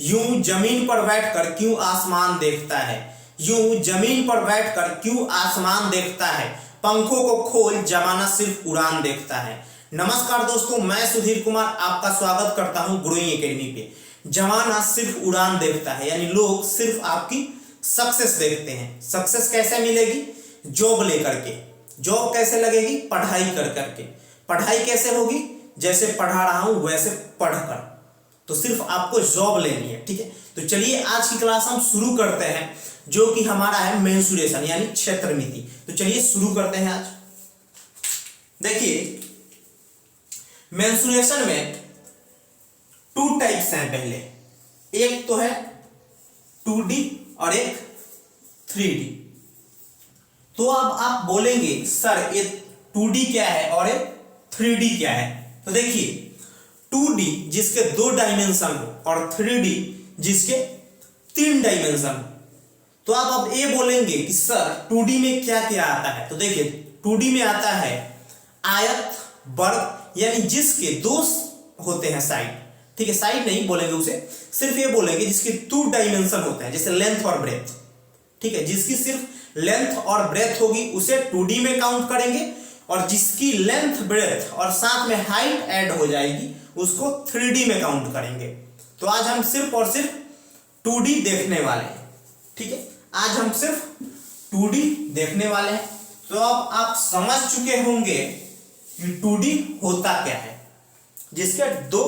यूं जमीन पर बैठकर क्यों आसमान देखता है, यूं जमीन पर बैठकर क्यों आसमान देखता है, पंखों को खोल जमाना सिर्फ उड़ान देखता है। नमस्कार दोस्तों, मैं सुधीर कुमार आपका स्वागत करता हूं ग्रोइंग एकेडमी पे। जमाना सिर्फ उड़ान देखता है, यानी लोग सिर्फ आपकी सक्सेस देखते हैं। सक्सेस कैसे मिलेगी? जॉब लेकर के। जॉब कैसे लगेगी? पढ़ाई कर करके। पढ़ाई कैसे होगी? जैसे पढ़ा रहा हूं वैसे पढ़कर। तो सिर्फ आपको जॉब लेनी है, ठीक है। तो चलिए आज की क्लास हम शुरू करते हैं, जो कि हमारा है मेंसुरेशन यानी क्षेत्रमिति। तो चलिए शुरू करते हैं आज। देखिए मेंसुरेशन में टू टाइप्स हैं। पहले एक तो है 2D और एक 3D। तो अब आप बोलेंगे सर ये 2D क्या है और ये 3D क्या है? तो देखिए 2D जिसके 2 डायमेंशन हो और 3D जिसके 3 डायमेंशन हो। तो आप अब ये बोलेंगे कि सर 2D में क्या क्या आता है? तो देखिए 2D में आता है आयत, वर्ग, यानी जिसके 2 होते हैं साइड, ठीक है। साइड नहीं बोलेंगे उसे, सिर्फ ये बोलेंगे जिसके 2 डायमेंशन होते हैं, जैसे लेंथ और ब्रेथ, ठीक है। जिसकी सिर्फ लेंथ और ब्रेथ होगी उसे 2D में काउंट करेंगे, और जिसकी लेंथ ब्रेथ और साथ में हाइट ऐड हो जाएगी उसको 3D में काउंट करेंगे। तो आज हम सिर्फ और सिर्फ 2D देखने वाले हैं, ठीक है। आज हम सिर्फ 2D देखने वाले हैं। तो अब आप समझ चुके होंगे कि 2D होता क्या है, जिसके 2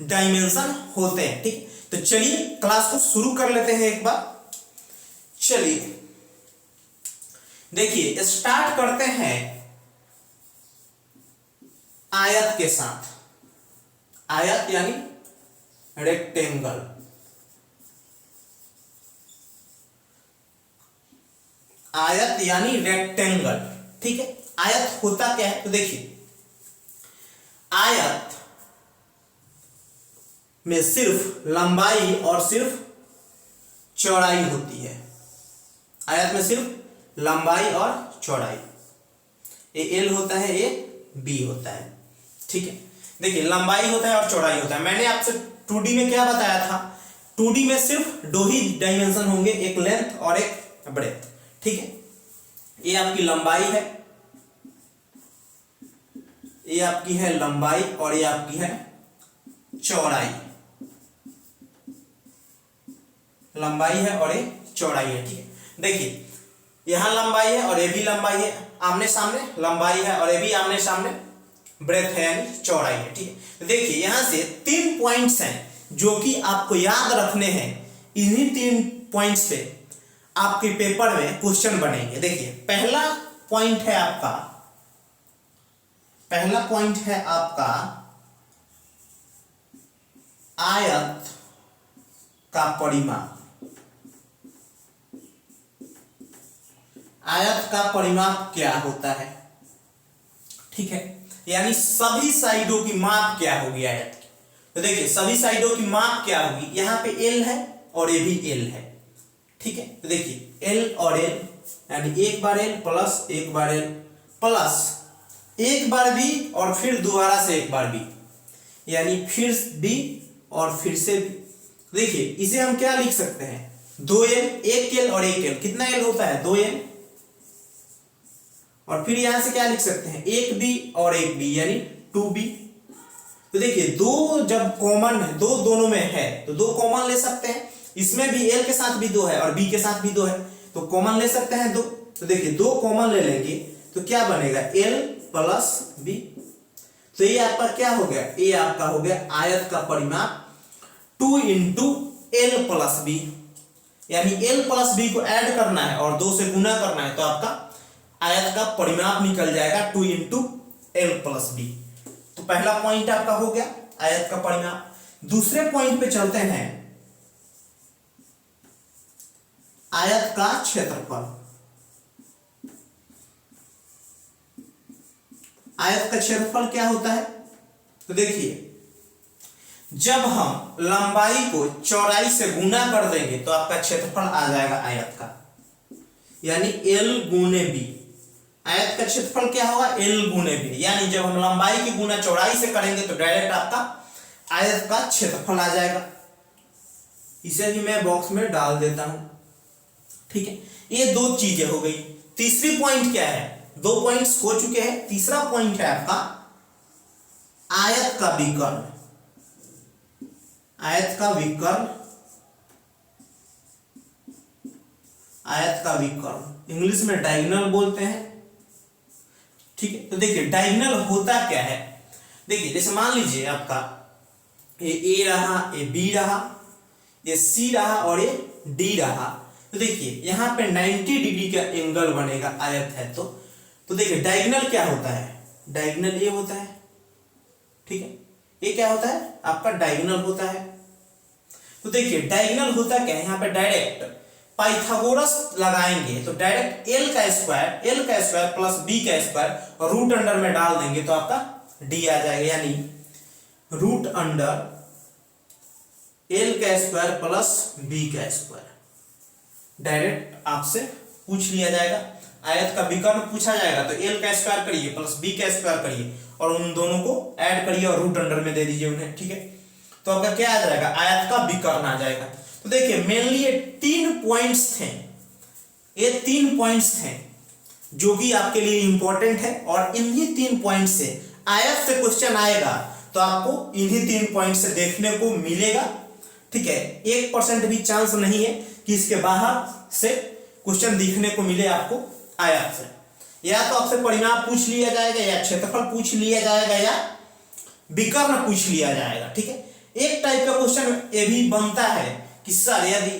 डायमेंशन होते हैं, ठीक। तो चलिए क्लास को शुरू कर लेते हैं एक बार। चलिए देखिए स्टार्ट करते हैं आयत के साथ। आयत यानी रेक्टेंगल। आयत यानी रेक्टेंगल, ठीक है। आयत होता क्या है? तो देखिए आयत में सिर्फ लंबाई और सिर्फ चौड़ाई होती है। आयत में सिर्फ लंबाई और चौड़ाई, ये L होता है, ये B होता है, ठीक है। देखिए लंबाई होता है और चौड़ाई होता है। मैंने आपसे 2D में क्या बताया था? 2D में सिर्फ 2 ही डायमेंशन होंगे, एक लेंथ और एक ब्रेथ, ठीक है। ये आपकी लंबाई है, ये आपकी है लंबाई और ये आपकी है चौड़ाई। लंबाई है और ये चौड़ाई है, ठीक है। देखिए यहां लंबाई है और ये भी लंबाई है, आमने सामने लंबाई है, और ये भी आमने सामने ब्रेथ है यानी चौड़ाई है, ठीक है। तो देखिए यहां से 3 पॉइंट्स हैं जो कि आपको याद रखने हैं। इन्हीं 3 पॉइंट्स पे आपके पेपर में क्वेश्चन बनेंगे। देखिए पहला पॉइंट है आपका, पहला पॉइंट है आपका आयत का परिमाप। आयत का परिमाप क्या होता है, ठीक है। यानी सभी साइडों की माप क्या होगी आयत की। तो देखिए सभी साइडों की माप क्या होगी, यहां पे L है और ये भी L है, ठीक है। तो देखिए L और L यानी एक बार L प्लस एक बार L प्लस एक बार B और फिर दोबारा से एक बार B, यानी फिर B और फिर से B। देखिए इसे हम क्या लिख सकते हैं? 2L, एक L और एक L। कितना L होता है? 2L। और फिर यहां से क्या लिख सकते हैं? एक B और एक B यानी 2B। तो देखिए 2 जब कॉमन है, 2 दोनों में है तो 2 कॉमन ले सकते हैं। इसमें भी L के साथ भी 2 है और B के साथ भी 2 है, तो कॉमन ले सकते हैं 2। तो देखिए 2 कॉमन ले लेंगे तो क्या बनेगा? L plus B। तो ये आपका क्या हो गया? ये आपका हो गया आयत का परिमाप 2 इंटू L प्लस B। यानी L प्लस B को ऐड करना है और 2 से गुना करना है, तो आपका आयत का परिमाप निकल जाएगा 2 इंटू L प्लस B। तो पहला पॉइंट आपका हो गया आयत का परिमाप। दूसरे पॉइंट पे चलते हैं, आयत का क्षेत्रफल। आयत का क्षेत्रफल क्या होता है? तो देखिए जब हम लंबाई को चौड़ाई से गुना कर देंगे तो आपका क्षेत्रफल आ जाएगा आयत का, यानी L गुने B। आयत का क्षेत्रफल क्या होगा? L गुने B। यानी जब हम लंबाई की गुना चौड़ाई से करेंगे तो डायरेक्ट आपका आयत का क्षेत्रफल आ जाएगा। इसे भी मैं बॉक्स में डाल देता हूं। ठीक है, ये दो चीजें हो गई। तीसरी पॉइंट क्या है, दो पॉइंट्स हो चुके हैं, तीसरा पॉइंट है आपका आयत का विकर्ण। आयत का विकर्ण, आयत का विकर्ण इंग्लिश में डायगोनल बोलते हैं। ठीक है, तो देखिए डायगोनल होता क्या है। देखिए जैसे मान लीजिए आपका ये ए रहा, ये बी रहा, ये सी रहा और ये डी रहा। तो देखिए यहाँ पे 90 डिग्री का एंगल बनेगा, आयत है तो देखिए डायगोनल क्या होता है, डायगोनल ये होता है। ठीक है, ये क्या होता है आपका डायगोनल होता है। तो देखिए डायगोनल होता क्या है, यहाँ पे डायरेक्ट पाइथागोरस लगाएंगे तो डायरेक्ट एल का स्क्वायर प्लस बी का स्क्वायर रूट अंडर में डाल देंगे तो आपका डी आ जाएगा, यानी रूट अंडर एल का स्क्वायर प्लस बी का स्क्वायर। डायरेक्ट आपसे पूछ लिया जाएगा, आयत का विकर्ण पूछा जाएगा तो एल का स्क्वायर करिए प्लस बी का स्क्वायर करिए और उन दोनों को ऐड करिए और रूट अंडर में दे दीजिए उन्हें। ठीक है, तो आपका क्या आ जाएगा, आयत का विकर्ण आ जाएगा। तो देखिए मेनली ये 3 पॉइंट्स थे, ये 3 पॉइंट्स थे जो कि आपके लिए इंपॉर्टेंट है और इन्हीं 3 पॉइंट से आयत से क्वेश्चन आएगा तो आपको इन्हीं 3 पॉइंट से देखने को मिलेगा। ठीक है, 1% भी चांस नहीं है कि इसके बाहर से क्वेश्चन दिखने को मिले आपको आयत से। या तो आपसे परिमाप पूछ लिया जाएगा, या क्षेत्रफल पूछ लिया जाएगा, या विकर्ण पूछ लिया जाएगा। ठीक है, एक टाइप का क्वेश्चन ये भी बनता है कि सर यदि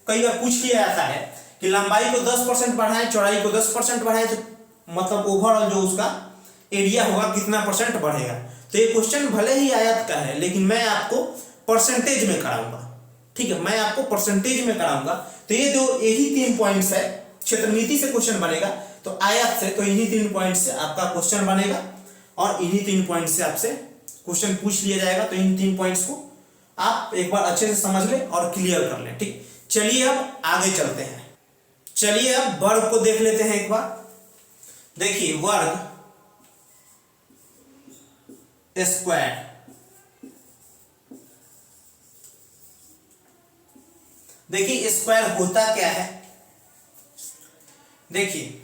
कई बार पूछ लिया जाता है कि लंबाई को 10% बढ़ाएं, चौड़ाई को 10% बढ़ाएं तो मतलब ओवरऑल जो उसका एरिया होगा कितना % बढ़ेगा। तो ये क्वेश्चन भले ही आयत का है लेकिन मैं आपको परसेंटेज में कराऊंगा। ठीक है, मैं आपको परसेंटेज में कराऊंगा। तो ये जो यही 3 पॉइंट्स है, क्षेत्रमिति से क्वेश्चन बनेगा तो आयत से, तो इन्हीं 3 पॉइंट से आपका क्वेश्चन बनेगा और इन्हीं 3 पॉइंट से आपसे क्वेश्चन पूछ लिया जाएगा। तो इन 3 पॉइंट्स को आप एक बार अच्छे से समझ लें और क्लियर कर लें। ठीक, चलिए अब आगे चलते हैं। चलिए अब वर्ग को देख लेते हैं एक बार। देखिए वर्ग स्क्वायर, देखिए स्क्वायर होता क्या है। देखिए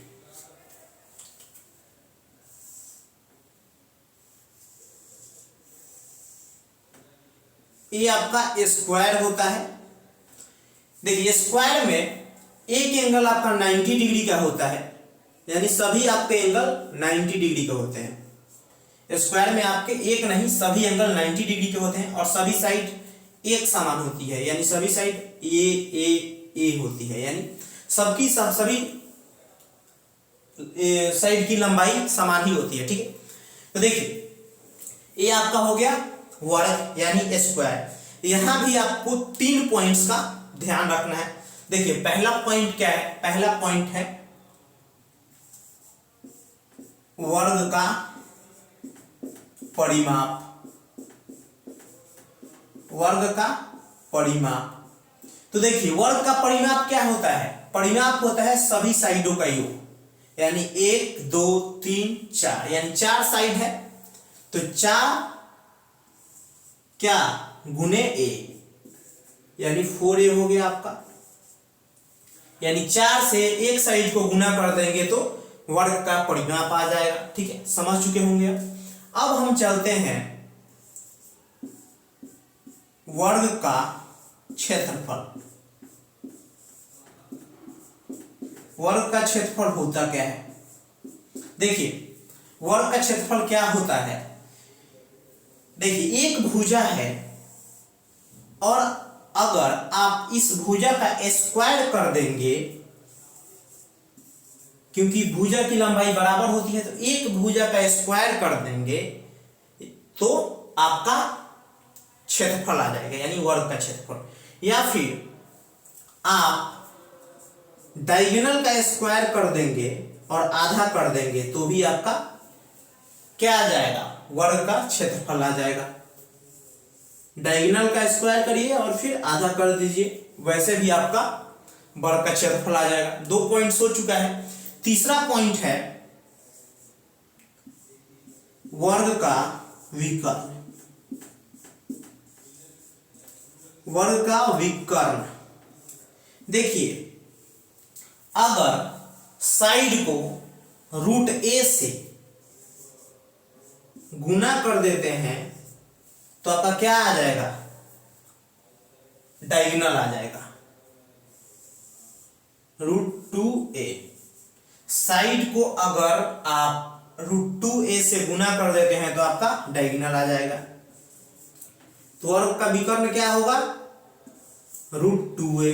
ये आपका स्क्वायर होता है। देखिए स्क्वायर में एक एंगल आपका 90 डिग्री का होता है, यानी सभी आपके एंगल 90 डिग्री के होते हैं। स्क्वायर में आपके एक नहीं सभी एंगल 90 डिग्री के होते हैं और सभी साइड एक समान होती है, यानी सभी साइड ए होती है, यानी सबकी सभी साइड की लंबाई समान ही होती है। ठीक है, तो देखिए ये आपका हो गया वर्ग यानी स्क्वायर। यहां भी आपको 3 पॉइंट्स का ध्यान रखना है। देखिए पहला पॉइंट क्या है, पहला पॉइंट है वर्ग का परिमाप, वर्ग का परिमाप। तो देखिए वर्ग का परिमाप क्या होता है, परिमाप होता है सभी साइडों का योग, यानी 1 2 3 4, यानी 4 साइड है तो 4 क्या गुने a, यानी 4a हो गया आपका। यानी 4 से एक साइड को गुना कर देंगे तो वर्ग का परिमाप आ जाएगा। ठीक है, समझ चुके होंगे। अब हम चलते हैं वर्ग का क्षेत्रफल। वर्ग का क्षेत्रफल होता क्या है, देखिए वर्ग का क्षेत्रफल क्या होता है। देखिए एक भुजा है और अगर आप इस भुजा का स्क्वायर कर देंगे, क्योंकि भुजा की लंबाई बराबर होती है, तो एक भुजा का स्क्वायर कर देंगे तो आपका क्षेत्रफल आ जाएगा, यानी वर्ग का क्षेत्रफल। या फिर आप डायगोनल का स्क्वायर कर देंगे और आधा कर देंगे तो भी आपका क्या आ जाएगा, वर्ग का क्षेत्रफल आ जाएगा। डायगोनल का स्क्वायर करिए और फिर आधा कर दीजिए, वैसे भी आपका वर्ग का क्षेत्रफल आ जाएगा। 2 पॉइंट्स हो चुका है। तीसरा पॉइंट है वर्ग का विकर्ण। वर्ग का विकर्ण। देखिए, अगर साइड को रूट ए से गुना कर देते हैं तो आपका क्या आ जाएगा, डायगोनल आ जाएगा, √2a। साइड को अगर आप √2a से गुना कर देते हैं तो आपका डायगोनल आ जाएगा। तो वर्ग का विकर्ण क्या होगा, √2a।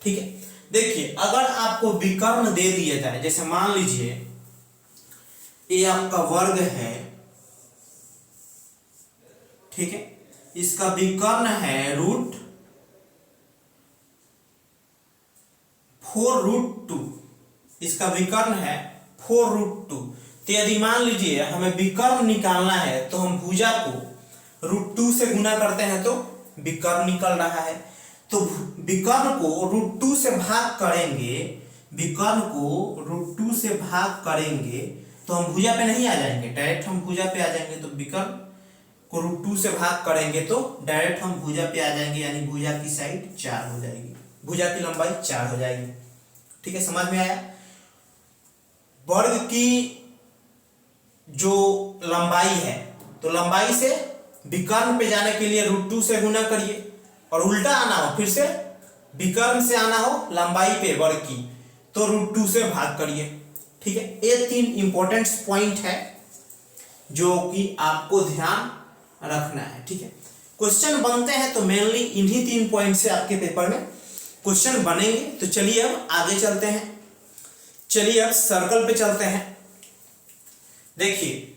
ठीक है, देखिए अगर आपको विकर्ण दे दिया जाए, जैसे मान लीजिए ये आपका वर्ग है, ठीक है, इसका विकर्ण है √4√2, इसका विकर्ण है 4√2। तो यदि मान लीजिए हमें विकर्ण निकालना है तो हम भुजा को √2 से गुना करते हैं तो विकर्ण निकल रहा है। तो विकर्ण को √2 से भाग करेंगे, विकर्ण को √2 से भाग करेंगे तो हम भुजा पे नहीं आ जाएंगे, डायरेक्ट हम भुजा पे आ जाएंगे। तो विकर्ण को √2 से भाग करेंगे तो डायरेक्ट हम भुजा पे आ जाएंगे, यानी भुजा की साइड 4 हो जाएगी, भुजा की लंबाई 4 हो जाएगी। ठीक है, समझ में आया। वर्ग की जो लंबाई है, तो लंबाई से विकर्ण पे जाने के लिए √2 से गुना करिए, और उल्टा आना हो, फिर से विकर्ण से आना हो लंबाई पे वर्ग की, तो √2 से भाग करिए। ठीक है, ये 3 इंपॉर्टेंट पॉइंट है जो कि आपको ध्यान रखना है। ठीक है, क्वेश्चन बनते हैं तो मेनली इन्हीं 3 पॉइंट से आपके पेपर में क्वेश्चन बनेंगे। तो चलिए अब आगे चलते हैं, चलिए अब सर्कल पे चलते हैं। देखिए,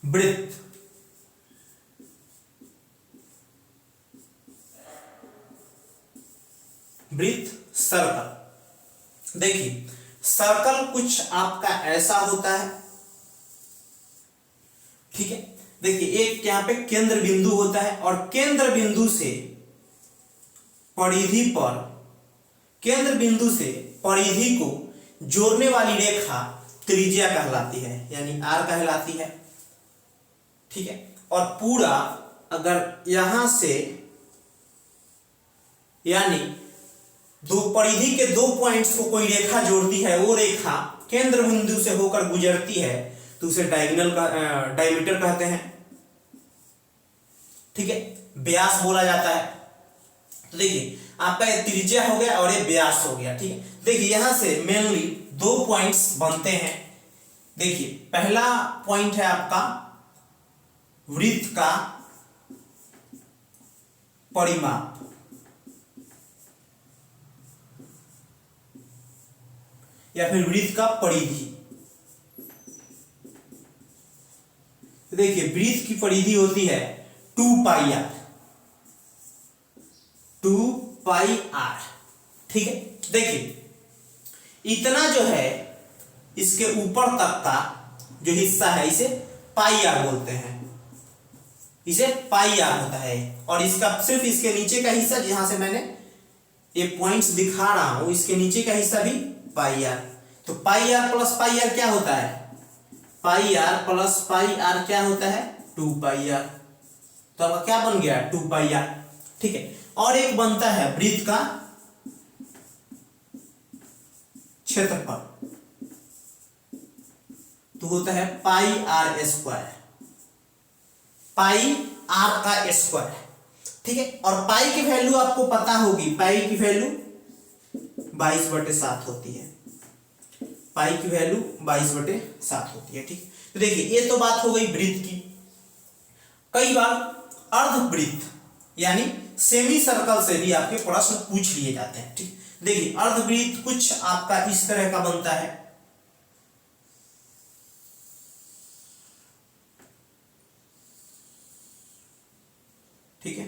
वृत्त, वृत्त सर्कल। देखिए, सर्कल कुछ आपका ऐसा होता है, ठीक है। देखिए, एक यहाँ पे केंद्र बिंदु होता है और केंद्र बिंदु से परिधि पर, केंद्र बिंदु से परिधि को जोड़ने वाली रेखा त्रिज्या कहलाती है, यानी R कहलाती है। ठीक है, और पूरा अगर यहां से, यानी दो परिधि के 2 पॉइंट्स को कोई रेखा जोड़ती है, वो रेखा केंद्र बिंदु से होकर गुजरती है तो उसे डायगोनल का डायमीटर कहते हैं। ठीक है, व्यास बोला जाता है। तो देखिए, आपका ये त्रिज्या हो गया और ये व्यास हो गया। ठीक है, देखिए यहां से मेनली 2 पॉइंट्स बनते हैं। देखिए, पहला पॉइंट है आपका वृत्त का परिमाप, या फिर वृत्त का परिधि। देखिए, वृत्त की परिधि होती है 2πr, 2πr। ठीक है, देखिए इतना जो है, इसके ऊपर तक का जो हिस्सा है इसे πr बोलते हैं, इसे πr होता है। और इसका सिर्फ इसके नीचे का हिस्सा, जहां से मैंने ये पॉइंट्स दिखा रहा हूं, इसके नीचे का हिस्सा भी πr। तो πr प्लस πr क्या होता है, πr प्लस πr क्या होता है, 2πr। तो अब क्या बन गया, 2πr। ठीक है, और एक बनता है वृत्त का क्षेत्रफल, तो होता है πr², पाई r का स्क्वायर। ठीक है, और पाई की वैल्यू आपको पता होगी, पाई की वैल्यू 22/7 होती है, पाई की वैल्यू 22/7 होती है। ठीक, तो देखिए ये तो बात हो गई वृत्त की। कई बार अर्धवृत्त यानी सेमी सर्कल से भी आपके प्रश्न पूछ लिए जाते हैं। ठीक, देखिए अर्धवृत्त कुछ आपका इस तरह का बनता है। ठीक है,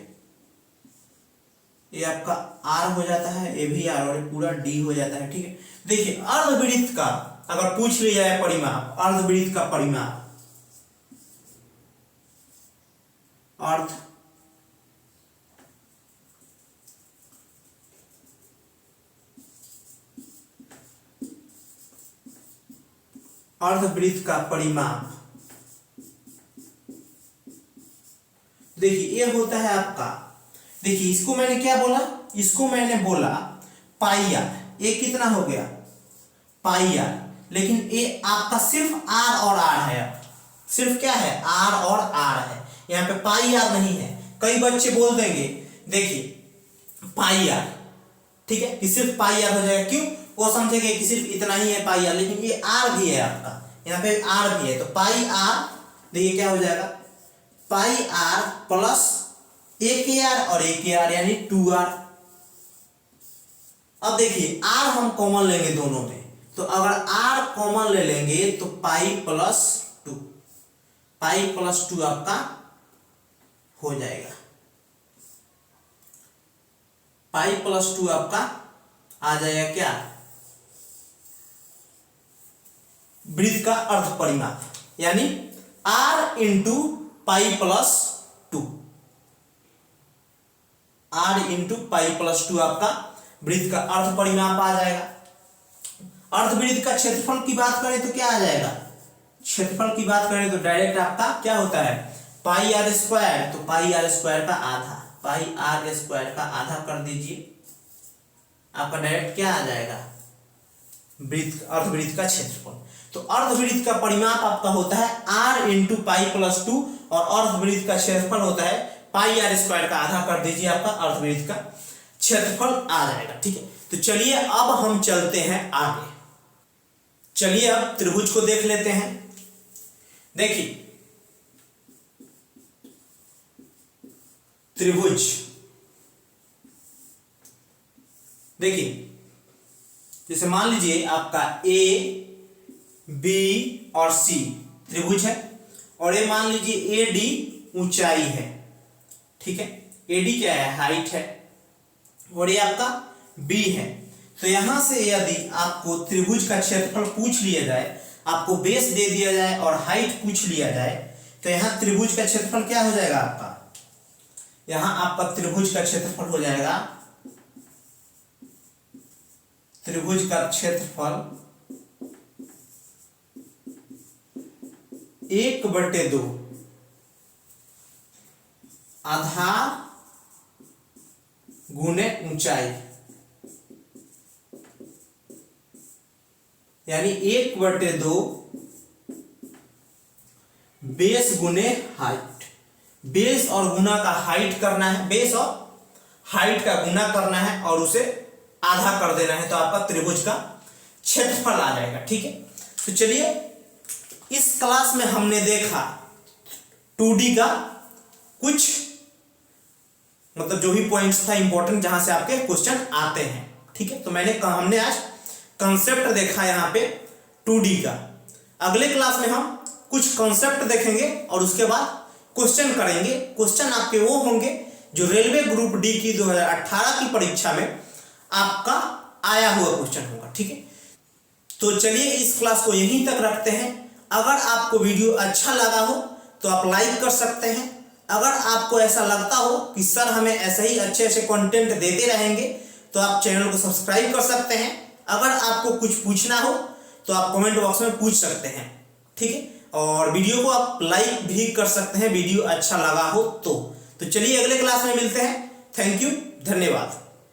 ये आपका R हो जाता है, ये भी R, और ये पूरा D हो जाता है। ठीक है, देखिए अर्धवृत्त का अगर पूछ लिया जाए परिमाप, अर्धवृत्त का परिमाप, अर्धवृत्त का परिमाप, देखिए ये होता है आपका, देखिए इसको मैंने क्या बोला, इसको मैंने बोला पाई आर, ये कितना हो गया पाई आर, लेकिन ये आपका सिर्फ आर और आर है, सिर्फ क्या है आर और आर है, यहाँ पे पाई आर नहीं है। कई बच्चे बोल देंगे देखिए पाई आर, ठीक है कि सिर्फ पाई आर हो जाएगा, क्यों, वो समझेंगे कि सिर्फ इतना ही है पाई आर, लेकिन ये आर भी है आपका, यहाँ पे आर भी है, तो पाई आर देखिए क्या हो जाएगा पाई आर प्लस ए के आर और ए के आर यानी 2r। अब देखिए आर हम कॉमन लेंगे दोनों में, तो अगर आर कॉमन ले लेंगे तो पाई प्लस 2, पाई प्लस 2 आपका हो जाएगा, पाई प्लस 2 आपका आ जाएगा क्या वृत्त का अर्ध परिमाप, यानी r into pi plus 2, r into pi plus 2 आपका वृत्त का अर्ध परिमाप आ जाएगा। अर्धवृत्त का क्षेत्रफल की बात करें तो क्या आ जाएगा, क्षेत्रफल की बात करें तो डायरेक्ट आपका क्या होता है पाई आर स्क्वायर, तो पाई आर स्क्वायर का आधा, पाई आर स्क्वायर का आधा कर दीजिए, आपका डायरेक्ट क्या आ जाएगा वृत्त, अर्धवृत्त का क्षेत्रफल। तो अर्धवृत्त का परिमाप आपका होता है r इंटू पाई प्लस 2 और अर्धवृत्त का क्षेत्रफल होता है पाई आर स्क्वायर का आधा कर दीजिए, आपका अर्धवृत्त का क्षेत्रफल आ जाएगा। ठीक है, तो चलिए अब हम चलते हैं आगे, चलिए अब त्रिभुज को देख लेते हैं। देखिए त्रिभुज, देखिए जैसे मान लीजिए आपका ए बी और सी त्रिभुज है, और ये मान लीजिए ए डी ऊंचाई है, ठीक है, ए डी क्या है हाइट है, और ये आपका बी है। तो यहां से यदि आपको त्रिभुज का क्षेत्रफल पूछ लिया जाए, आपको बेस दे दिया जाए और हाइट पूछ लिया जाए, तो यहां त्रिभुज का क्षेत्रफल क्या हो जाएगा आपका, यहां आपका त्रिभुज का क्षेत्रफल हो जाएगा, त्रिभुज का क्षेत्रफल 1/2 आधार गुने ऊंचाई, यानी 1/2 बेस गुने हाइट, बेस और गुना का हाइट करना है, बेस और हाइट का गुना करना है और उसे आधा कर देना है, तो आपका त्रिभुज का क्षेत्रफल आ जाएगा। ठीक है, तो चलिए इस क्लास में हमने देखा 2D का कुछ मतलब जो भी पॉइंट्स था इंपॉर्टेंट जहां से आपके क्वेश्चन आते हैं। ठीक है, तो हमने आज कंसेप्ट देखा यहाँ पे 2D का। अगले क्लास में हम कुछ कंसेप्ट देखेंगे और उसके बाद क्वेश्चन करेंगे। क्वेश्चन आपके वो होंगे जो रेलवे ग्रुप डी की 2018 की परीक्षा में आपका आया हुआ क्वेश्चन होगा। ठीक है, तो चलिए इस क्लास को यहीं तक रखते हैं। अगर आपको वीडियो अच्छा लगा हो तो आप लाइक कर सकते हैं। अगर आपको ऐसा लगता हो कि सर हमें ऐसे ही अच्छे अच्छे कंटेंट देते रहेंगे तो आप चैनल को सब्सक्राइब कर सकते हैं। अगर आपको कुछ पूछना हो तो आप कमेंट बॉक्स में पूछ सकते हैं। ठीक है, और वीडियो को आप लाइक भी कर सकते हैं वीडियो अच्छा लगा हो तो चलिए अगले क्लास में मिलते हैं। थैंक यू, धन्यवाद।